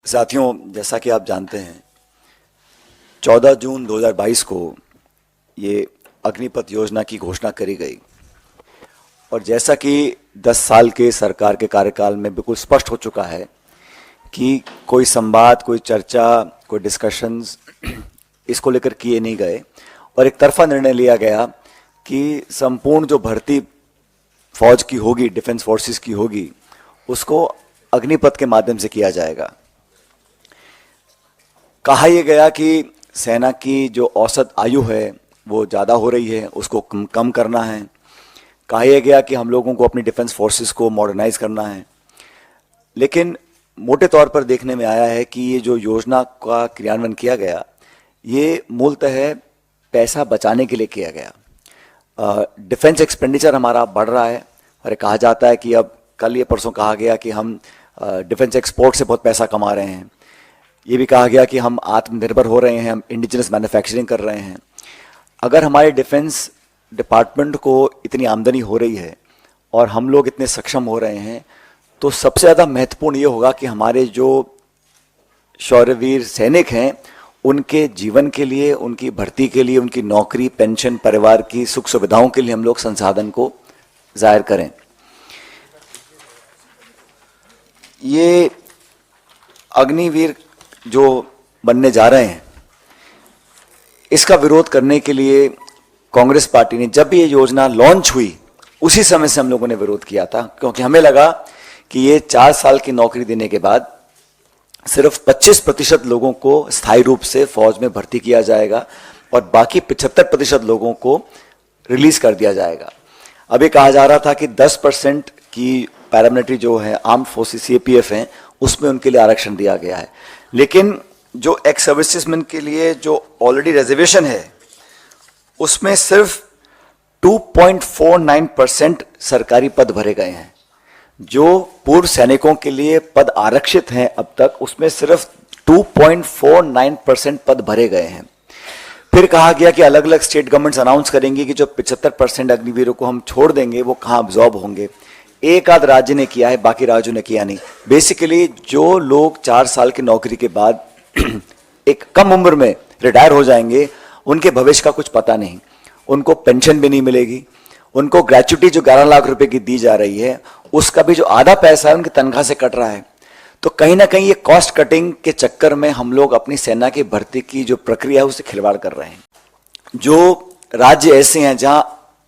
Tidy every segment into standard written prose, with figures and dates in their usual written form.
साथियों, जैसा कि आप जानते हैं 14 जून 2022 को ये अग्निपथ योजना की घोषणा करी गई और जैसा कि 10 साल के सरकार के कार्यकाल में बिल्कुल स्पष्ट हो चुका है कि कोई संवाद, कोई चर्चा, कोई डिस्कशंस इसको लेकर किए नहीं गए और एक तरफा निर्णय लिया गया कि संपूर्ण जो भर्ती फौज की होगी, डिफेंस फोर्सेस की होगी, उसको अग्निपथ के माध्यम से किया जाएगा। कहा यह गया कि सेना की जो औसत आयु है वो ज़्यादा हो रही है, उसको कम करना है। कहा यह गया कि हम लोगों को अपनी डिफेंस फोर्सेस को मॉडर्नाइज करना है। लेकिन मोटे तौर पर देखने में आया है कि ये जो योजना का क्रियान्वयन किया गया, ये मूलतः पैसा बचाने के लिए किया गया। डिफेंस एक्सपेंडिचर हमारा बढ़ रहा है और कहा जाता है कि अब कल ये परसों कहा गया कि हम डिफेंस एक्सपोर्ट से बहुत पैसा कमा रहे हैं। ये भी कहा गया कि हम आत्मनिर्भर हो रहे हैं, हम इंडिजिनस मैन्युफैक्चरिंग कर रहे हैं। अगर हमारे डिफेंस डिपार्टमेंट को इतनी आमदनी हो रही है और हम लोग इतने सक्षम हो रहे हैं, तो सबसे ज़्यादा महत्वपूर्ण ये होगा कि हमारे जो शौर्यवीर सैनिक हैं उनके जीवन के लिए, उनकी भर्ती के लिए, उनकी नौकरी, पेंशन, परिवार की सुख सुविधाओं के लिए हम लोग संसाधन को जाहिर करें। ये अग्निवीर जो बनने जा रहे हैं, इसका विरोध करने के लिए कांग्रेस पार्टी ने, जब भी ये योजना लॉन्च हुई उसी समय से हम लोगों ने विरोध किया था, क्योंकि हमें लगा कि ये 4 साल की नौकरी देने के बाद सिर्फ 25% लोगों को स्थायी रूप से फौज में भर्ती किया जाएगा और बाकी 75% लोगों को रिलीज कर दिया जाएगा। अभी कहा जा रहा था कि 10% की पैरामिलिट्री जो है, आर्म्ड फोर्सेस सीएपीएफ हैं, उसमें उनके लिए आरक्षण दिया गया है। लेकिन जो एक्स सर्विसेजमैन के लिए जो ऑलरेडी रिजर्वेशन है, उसमें सिर्फ 2.49% सरकारी पद भरे गए हैं। जो पूर्व सैनिकों के लिए पद आरक्षित हैं अब तक, उसमें सिर्फ 2.49% पद भरे गए हैं। फिर कहा गया कि अलग अलग स्टेट गवर्नमेंट्स अनाउंस करेंगे कि जो 75% अग्निवीरों को हम छोड़ देंगे वो कहाँ अब्जॉर्ब होंगे। एक आध राज्य ने किया है, बाकी राज्यों ने किया नहीं। बेसिकली जो लोग 4 साल की नौकरी के बाद एक कम उम्र में रिटायर हो जाएंगे, उनके भविष्य का कुछ पता नहीं, उनको पेंशन भी नहीं मिलेगी, उनको ग्रेच्युटी जो 11 लाख रुपए की दी जा रही है उसका भी जो आधा पैसा है उनकी तनख्वाह से कट रहा है। तो कहीं ना कहीं ये कॉस्ट कटिंग के चक्कर में हम लोग अपनी सेना की भर्ती की जो प्रक्रिया है उससे खिलवाड़ कर रहे हैं। जो राज्य ऐसे हैं जहां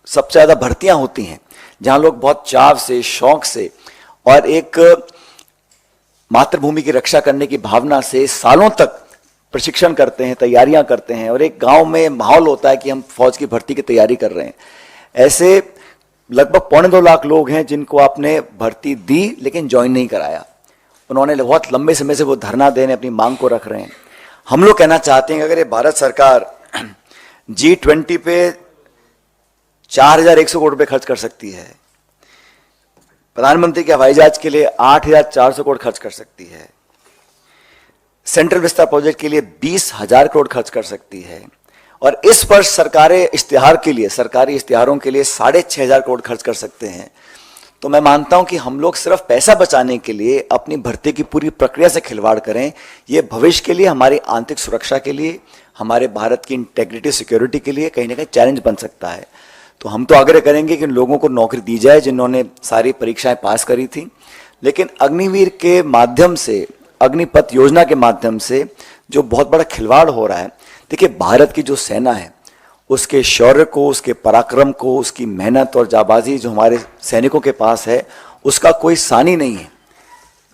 सबसे ज्यादा भर्तियां होती हैं, जहां लोग बहुत चाव से, शौक से और एक मातृभूमि की रक्षा करने की भावना से सालों तक प्रशिक्षण करते हैं, तैयारियां करते हैं और एक गांव में माहौल होता है कि हम फौज की भर्ती की तैयारी कर रहे हैं। ऐसे लगभग 2.25 लाख लोग हैं जिनको आपने भर्ती दी लेकिन ज्वाइन नहीं कराया। उन्होंने बहुत लंबे समय से वो धरना देने, अपनी मांग को रख रहे हैं। हम लोग कहना चाहते हैं कि अगर ये भारत सरकार G20 पे 4100 करोड़ रुपए खर्च कर सकती है, प्रधानमंत्री के हवाई जहाज के लिए 8400 करोड़ खर्च कर सकती है, सेंट्रल विस्तार प्रोजेक्ट के लिए 20,000 करोड़ खर्च कर सकती है और इस वर्ष सरकारी इश्तिहारों के लिए 6,500 करोड़ खर्च कर सकते हैं, तो मैं मानता हूं कि हम लोग सिर्फ पैसा बचाने के लिए अपनी भर्ती की पूरी प्रक्रिया से खिलवाड़ करें। ये भविष्य के लिए, हमारी आंतरिक सुरक्षा के लिए, हमारे भारत की इंटेग्रिटी, सिक्योरिटी के लिए कहीं ना कहीं चैलेंज बन सकता है। तो हम तो आग्रह करेंगे कि लोगों को नौकरी दी जाए जिन्होंने सारी परीक्षाएं पास करी थी, लेकिन अग्निवीर के माध्यम से, अग्निपथ योजना के माध्यम से जो बहुत बड़ा खिलवाड़ हो रहा है, देखिए भारत की जो सेना है उसके शौर्य को, उसके पराक्रम को, उसकी मेहनत और जाबाजी जो हमारे सैनिकों के पास है, उसका कोई सानी नहीं है।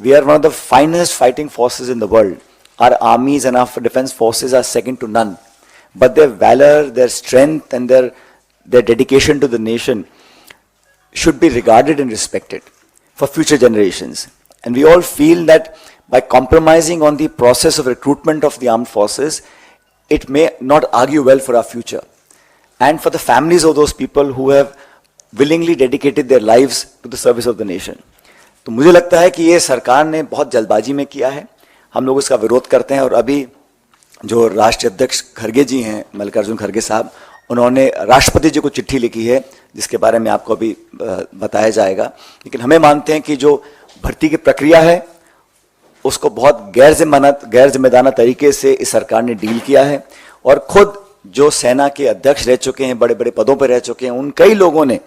We are one of the finest fighting forces in the world. Our armies and our defence forces are second to none, but their valour, their strength and their dedication to the nation should be regarded and respected for future generations. And we all feel that by compromising on the process of recruitment of the armed forces, it may not argue well for our future and for the families of those people who have willingly dedicated their lives to the service of the nation. तो मुझे लगता है कि ये सरकार ने बहुत जल्दबाजी में किया है। हम लोग इसका विरोध करते हैं और अभी जो राष्ट्रीय अध्यक्ष खड़गे जी हैं, मल्लिकार्जुन खड़गे साहब, उन्होंने राष्ट्रपति जी को चिट्ठी लिखी है जिसके बारे में आपको अभी बताया जाएगा। लेकिन हमें मानते हैं कि जो भर्ती की प्रक्रिया है उसको बहुत गैर जिम्मेदाराना तरीके से इस सरकार ने डील किया है। और खुद जो सेना के अध्यक्ष रह चुके हैं, बड़े बड़े पदों पर रह चुके हैं, उन कई लोगों ने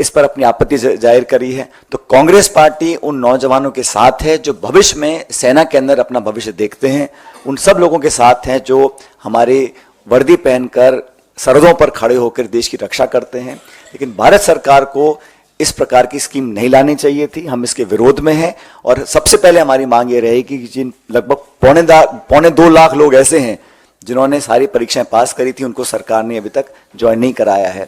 इस पर अपनी आपत्ति जाहिर करी है। तो कांग्रेस पार्टी उन नौजवानों के साथ है जो भविष्य में सेना के अंदर अपना भविष्य देखते हैं, उन सब लोगों के साथ हैं जो हमारी वर्दी पहनकर सरहदों पर खड़े होकर देश की रक्षा करते हैं। लेकिन भारत सरकार को इस प्रकार की स्कीम नहीं लानी चाहिए थी, हम इसके विरोध में हैं। और सबसे पहले हमारी मांग ये रहेगी कि जिन लगभग 2.25 लाख लोग ऐसे हैं जिन्होंने सारी परीक्षाएं पास करी थी, उनको सरकार ने अभी तक ज्वाइन नहीं कराया है।